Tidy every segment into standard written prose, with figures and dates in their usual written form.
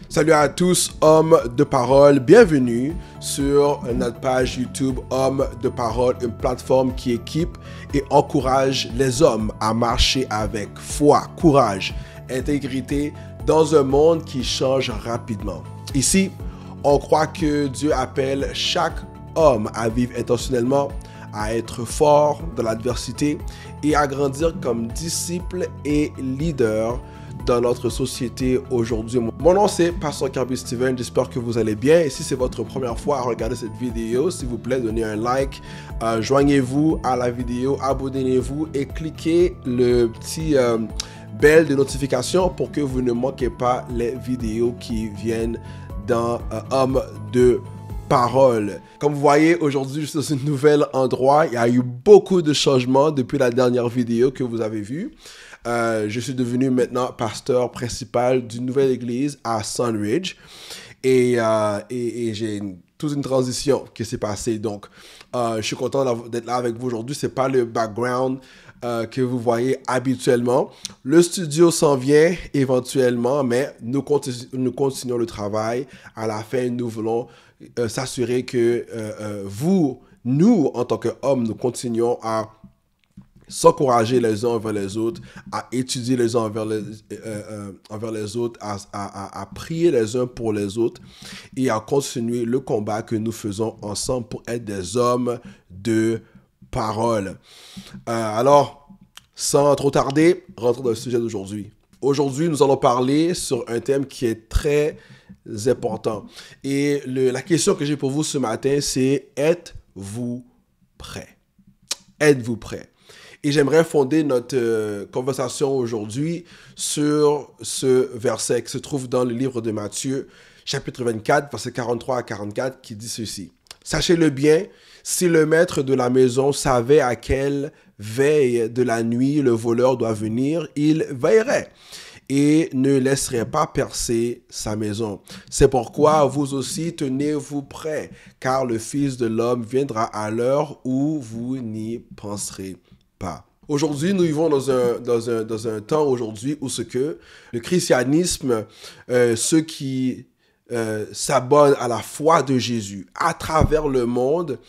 Salut à tous, hommes de parole, bienvenue sur notre page YouTube Hommes de parole, une plateforme qui équipe et encourage les hommes à marcher avec foi, courage, intégrité dans un monde qui change rapidement. Ici, on croit que Dieu appelle chaque homme à vivre intentionnellement, à être fort dans l'adversité et à grandir comme disciple et leader dans notre société aujourd'hui. Mon nom c'est Pasteur Kirby Steven, j'espère que vous allez bien. Et si c'est votre première fois à regarder cette vidéo, s'il vous plaît, donnez un like, joignez-vous à la vidéo, abonnez-vous et cliquez le petit bell de notification pour que vous ne manquez pas les vidéos qui viennent dans Hommes de parole. Comme vous voyez, aujourd'hui, je suis dans un nouvel endroit. Il y a eu beaucoup de changements depuis la dernière vidéo que vous avez vue. Je suis devenu maintenant pasteur principal d'une nouvelle église à Sunridge et j'ai toute une transition qui s'est passée. Donc, je suis content d'être là avec vous aujourd'hui. C'est pas le background que vous voyez habituellement. Le studio s'en vient éventuellement, mais nous continuons le travail. À la fin, nous voulons s'assurer que nous, en tant qu'hommes, nous continuons à s'encourager les uns envers les autres, à étudier les uns envers les autres, à prier les uns pour les autres et à continuer le combat que nous faisons ensemble pour être des hommes de parole. Alors, sans trop tarder, rentrons dans le sujet d'aujourd'hui. Aujourd'hui, nous allons parler sur un thème qui est très important. Et la question que j'ai pour vous ce matin, c'est: êtes-vous prêt? Êtes-vous prêt? Et j'aimerais fonder notre conversation aujourd'hui sur ce verset qui se trouve dans le livre de Matthieu, chapitre 24, versets 43 à 44, qui dit ceci. « Sachez-le bien, si le maître de la maison savait à quelle veille de la nuit le voleur doit venir, il veillerait et ne laisserait pas percer sa maison. C'est pourquoi vous aussi tenez-vous prêts, car le Fils de l'homme viendra à l'heure où vous n'y penserez pas. » Aujourd'hui, nous vivons dans un temps aujourd'hui où le christianisme, ceux qui s'abonnent à la foi de Jésus à travers le monde,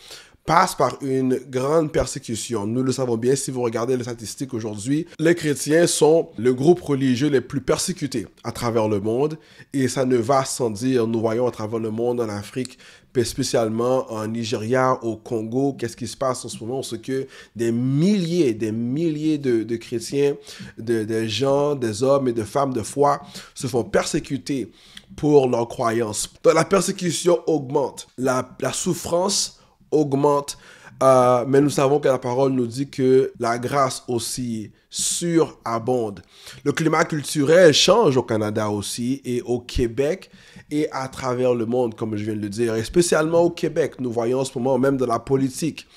passe par une grande persécution. Nous le savons bien, si vous regardez les statistiques aujourd'hui, les chrétiens sont le groupe religieux les plus persécutés à travers le monde et ça ne va sans dire. Nous voyons à travers le monde, en Afrique, spécialement en Nigeria, au Congo, qu'est-ce qui se passe en ce moment? C'est que des milliers de chrétiens, des gens, des hommes et de femmes de foi se font persécuter pour leurs croyances. Donc, la persécution augmente, la souffrance augmente, mais nous savons que la parole nous dit que la grâce aussi surabonde. Le climat culturel change au Canada aussi et au Québec et à travers le monde, comme je viens de le dire, et spécialement au Québec. Nous voyons en ce moment même de la politique.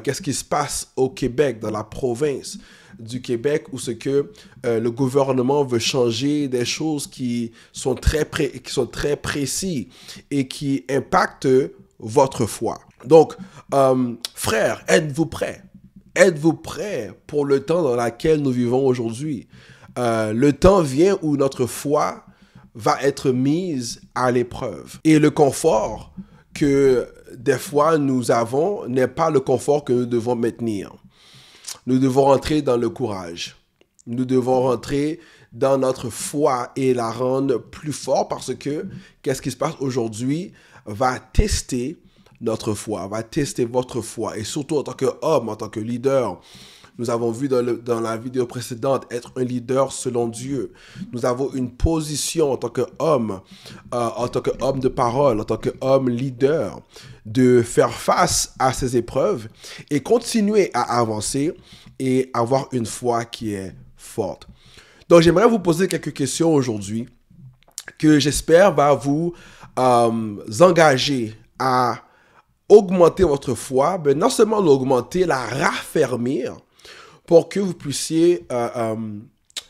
Qu'est-ce qui se passe au Québec, dans la province du Québec, où c'est que le gouvernement veut changer des choses qui sont très précises et qui impactent votre foi. Donc, frères, êtes-vous prêts? Êtes-vous prêts pour le temps dans lequel nous vivons aujourd'hui? Le temps vient où notre foi va être mise à l'épreuve. Et le confort que des fois nous avons n'est pas le confort que nous devons maintenir. Nous devons rentrer dans le courage. Nous devons rentrer dans notre foi et la rendre plus forte parce que qu'est-ce qui se passe aujourd'hui va tester notre foi, va tester votre foi. Et surtout en tant qu'homme, en tant que leader, nous avons vu dans la vidéo précédente, être un leader selon Dieu. Nous avons une position en tant qu'homme de parole, en tant qu'homme leader, de faire face à ces épreuves et continuer à avancer et avoir une foi qui est forte. Donc, j'aimerais vous poser quelques questions aujourd'hui que j'espère va vous engager à augmenter votre foi, mais non seulement l'augmenter, la raffermir pour que vous puissiez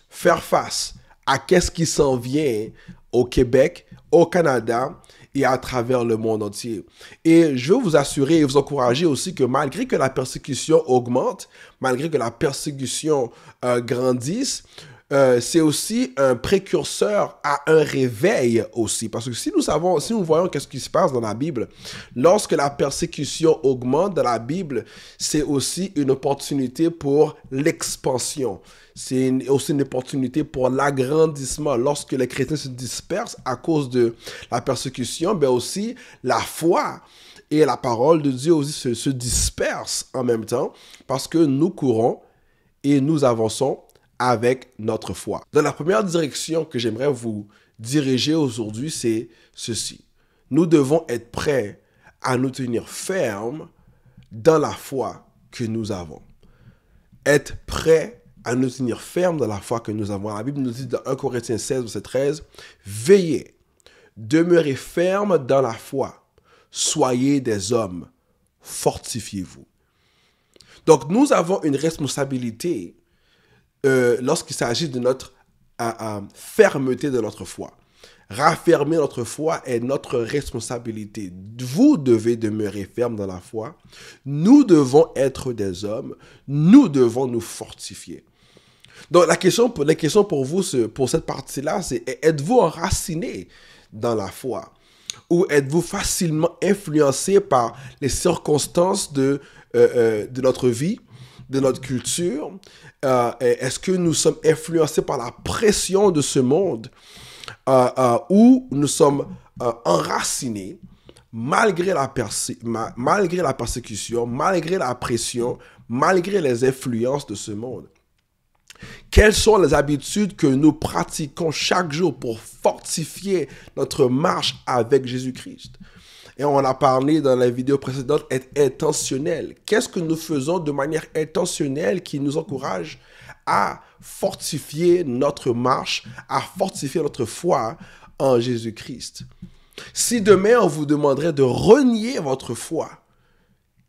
faire face à qu'est-ce qui s'en vient au Québec, au Canada et à travers le monde entier. Et je veux vous assurer et vous encourager aussi que malgré que la persécution augmente, malgré que la persécution grandisse, c'est aussi un précurseur à un réveil aussi. Parce que si nous voyons qu'est-ce qui se passe dans la Bible, lorsque la persécution augmente dans la Bible, c'est aussi une opportunité pour l'expansion. C'est aussi une opportunité pour l'agrandissement. Lorsque les chrétiens se dispersent à cause de la persécution, ben aussi la foi et la parole de Dieu aussi se dispersent en même temps parce que nous courons et nous avançons avec notre foi. Dans la première direction que j'aimerais vous diriger aujourd'hui, c'est ceci. Nous devons être prêts à nous tenir fermes dans la foi que nous avons. Être prêts à nous tenir fermes dans la foi que nous avons. La Bible nous dit dans 1 Corinthiens 16, verset 13, « Veillez, demeurez fermes dans la foi, soyez des hommes, fortifiez-vous. » Donc, nous avons une responsabilité lorsqu'il s'agit de notre fermeté de notre foi. Raffermer notre foi est notre responsabilité. Vous devez demeurer ferme dans la foi. Nous devons être des hommes. Nous devons nous fortifier. Donc, la question pour vous, pour cette partie-là, c'est êtes-vous enraciné dans la foi? Ou êtes-vous facilement influencé par les circonstances de notre vie, de notre culture? Est-ce que nous sommes influencés par la pression de ce monde ou nous sommes enracinés malgré la persécution, malgré la pression, malgré les influences de ce monde? Quelles sont les habitudes que nous pratiquons chaque jour pour fortifier notre marche avec Jésus-Christ? Et on a parlé dans la vidéo précédente, être intentionnel. Qu'est-ce que nous faisons de manière intentionnelle qui nous encourage à fortifier notre marche, à fortifier notre foi en Jésus-Christ? Si demain on vous demanderait de renier votre foi,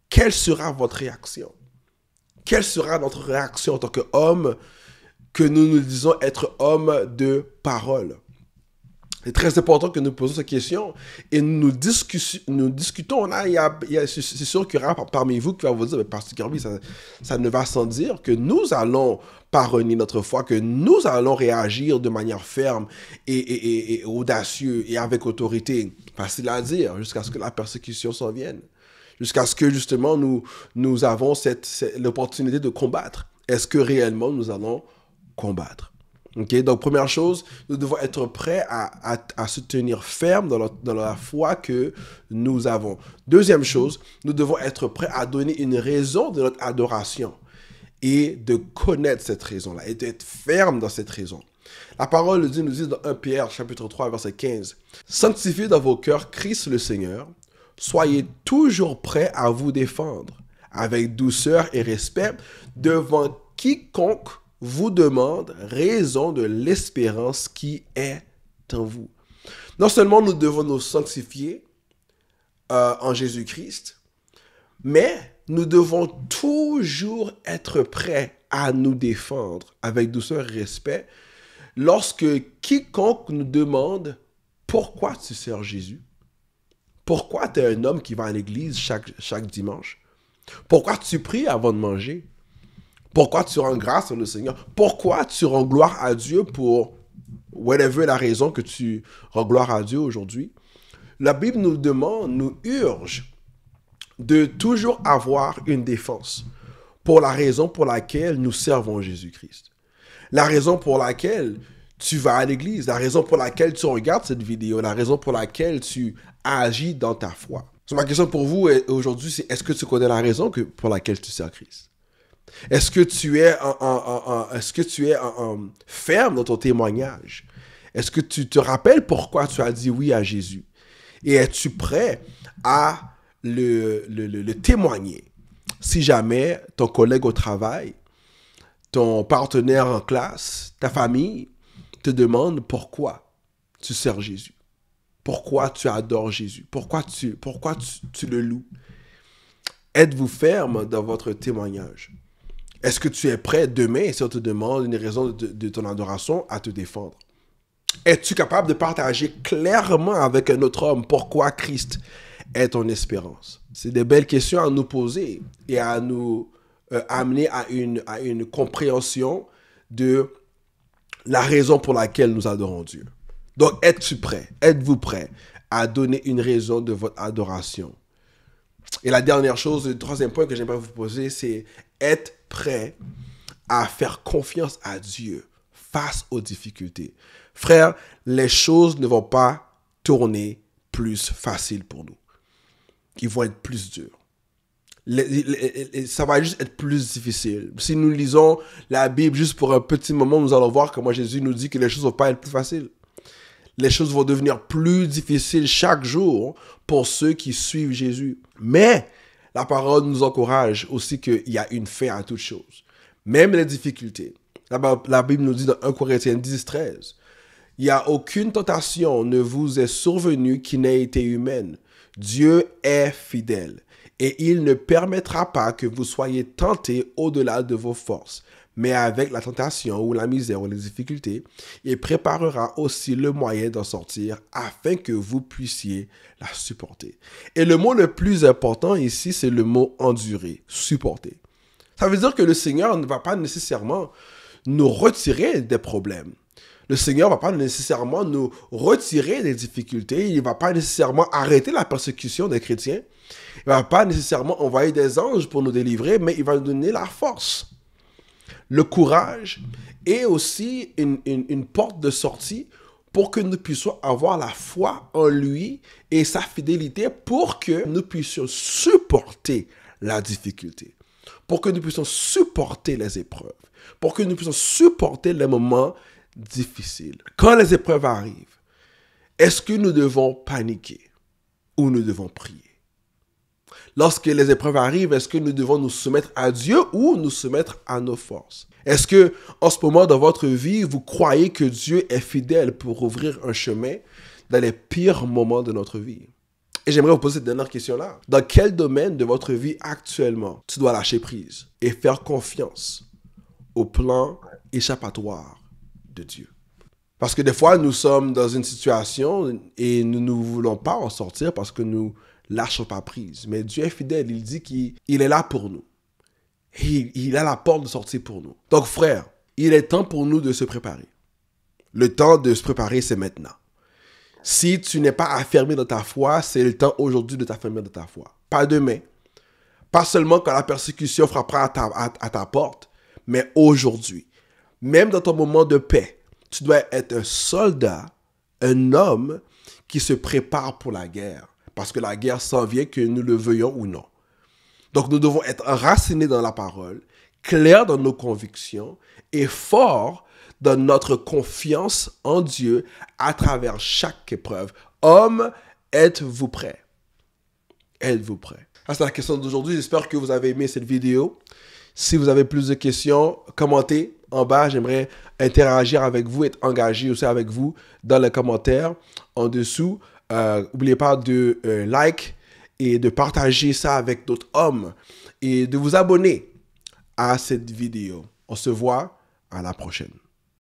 quelle sera votre réaction? Quelle sera notre réaction en tant qu'homme que nous disons être hommes de parole? C'est très important que nous posons cette question et nous discutons. C'est sûr qu'il y aura parmi vous qui va vous dire, mais Pasteur Kirby, ça ne va sans dire que nous allons pas renier notre foi, que nous allons réagir de manière ferme et audacieux et avec autorité. Facile à dire, jusqu'à ce que la persécution s'en vienne. Jusqu'à ce que justement nous avons l'opportunité de combattre. Est-ce que réellement nous allons combattre? Okay? Donc, première chose, nous devons être prêts à se tenir ferme dans la foi que nous avons. Deuxième chose, nous devons être prêts à donner une raison de notre adoration et de connaître cette raison-là et d'être ferme dans cette raison. La parole de Dieu nous dit dans 1 Pierre, chapitre 3, verset 15, « Sanctifiez dans vos cœurs Christ le Seigneur, soyez toujours prêts à vous défendre avec douceur et respect devant quiconque vous demande raison de l'espérance qui est en vous. » Non seulement nous devons nous sanctifier en Jésus-Christ, mais nous devons toujours être prêts à nous défendre avec douceur et respect lorsque quiconque nous demande pourquoi tu sers Jésus, pourquoi tu es un homme qui va à l'église chaque dimanche, pourquoi tu pries avant de manger, pourquoi tu rends grâce au Seigneur? Pourquoi tu rends gloire à Dieu pour whatever la raison que tu rends gloire à Dieu aujourd'hui? La Bible nous demande, nous urge de toujours avoir une défense pour la raison pour laquelle nous servons Jésus-Christ. La raison pour laquelle tu vas à l'église, la raison pour laquelle tu regardes cette vidéo, la raison pour laquelle tu agis dans ta foi. Donc, ma question pour vous aujourd'hui, c'est est-ce que tu connais la raison pour laquelle tu sers Christ? Est-ce que tu es ferme dans ton témoignage? Est-ce que tu te rappelles pourquoi tu as dit oui à Jésus? Et es-tu prêt à le témoigner? Si jamais ton collègue au travail, ton partenaire en classe, ta famille te demande pourquoi tu sers Jésus? Pourquoi tu adores Jésus? Pourquoi tu le loues? Êtes-vous ferme dans votre témoignage? Est-ce que tu es prêt demain, si on te demande une raison de ton adoration, à te défendre? Es-tu capable de partager clairement avec un autre homme pourquoi Christ est ton espérance? C'est des belles questions à nous poser et à nous amener à une compréhension de la raison pour laquelle nous adorons Dieu. Donc, êtes-tu prêt? Êtes-vous prêt à donner une raison de votre adoration? Et la dernière chose, le troisième point que j'aimerais vous poser, c'est être prêt à faire confiance à Dieu face aux difficultés. Frère, les choses ne vont pas tourner plus faciles pour nous. Ils vont être plus durs. Ça va juste être plus difficile. Si nous lisons la Bible juste pour un petit moment, nous allons voir comment Jésus nous dit que les choses ne vont pas être plus faciles. Les choses vont devenir plus difficiles chaque jour pour ceux qui suivent Jésus. Mais la parole nous encourage aussi qu'il y a une fin à toutes choses. Même les difficultés. La Bible nous dit dans 1 Corinthiens 10, 13, il n'y a aucune tentation ne vous est survenue qui n'ait été humaine. Dieu est fidèle et il ne permettra pas que vous soyez tentés au-delà de vos forces. Mais avec la tentation ou la misère ou les difficultés, il préparera aussi le moyen d'en sortir afin que vous puissiez la supporter. Et le mot le plus important ici, c'est le mot endurer, supporter. Ça veut dire que le Seigneur ne va pas nécessairement nous retirer des problèmes. Le Seigneur ne va pas nécessairement nous retirer des difficultés. Il ne va pas nécessairement arrêter la persécution des chrétiens. Il ne va pas nécessairement envoyer des anges pour nous délivrer, mais il va nous donner la force, le courage et aussi une porte de sortie pour que nous puissions avoir la foi en lui et sa fidélité pour que nous puissions supporter la difficulté, pour que nous puissions supporter les épreuves, pour que nous puissions supporter les moments difficiles. Quand les épreuves arrivent, est-ce que nous devons paniquer ou nous devons prier? Lorsque les épreuves arrivent, est-ce que nous devons nous soumettre à Dieu ou nous soumettre à nos forces? Est-ce que, en ce moment dans votre vie, vous croyez que Dieu est fidèle pour ouvrir un chemin dans les pires moments de notre vie? Et j'aimerais vous poser cette dernière question-là. Dans quel domaine de votre vie actuellement tu dois lâcher prise et faire confiance au plan échappatoire de Dieu? Parce que des fois, nous sommes dans une situation et nous ne voulons pas en sortir parce que nous lâchons pas prise. Mais Dieu est fidèle. Il dit qu'il est là pour nous. Et il a la porte de sortie pour nous. Donc, frère, il est temps pour nous de se préparer. Le temps de se préparer, c'est maintenant. Si tu n'es pas affermé dans ta foi, c'est le temps aujourd'hui de t'affirmer dans ta foi. Pas demain. Pas seulement quand la persécution frappera à ta porte, mais aujourd'hui. Même dans ton moment de paix, tu dois être un soldat, un homme qui se prépare pour la guerre. Parce que la guerre s'en vient, que nous le veuillons ou non. Donc nous devons être enracinés dans la parole, clairs dans nos convictions et forts dans notre confiance en Dieu à travers chaque épreuve. Homme, êtes-vous prêts? Êtes-vous prêts? Ça, c'est la question d'aujourd'hui. J'espère que vous avez aimé cette vidéo. Si vous avez plus de questions, commentez en bas. J'aimerais interagir avec vous, être engagé aussi avec vous dans les commentaires en dessous. N'oubliez pas de like et de partager ça avec d'autres hommes et de vous abonner à cette vidéo. On se voit à la prochaine.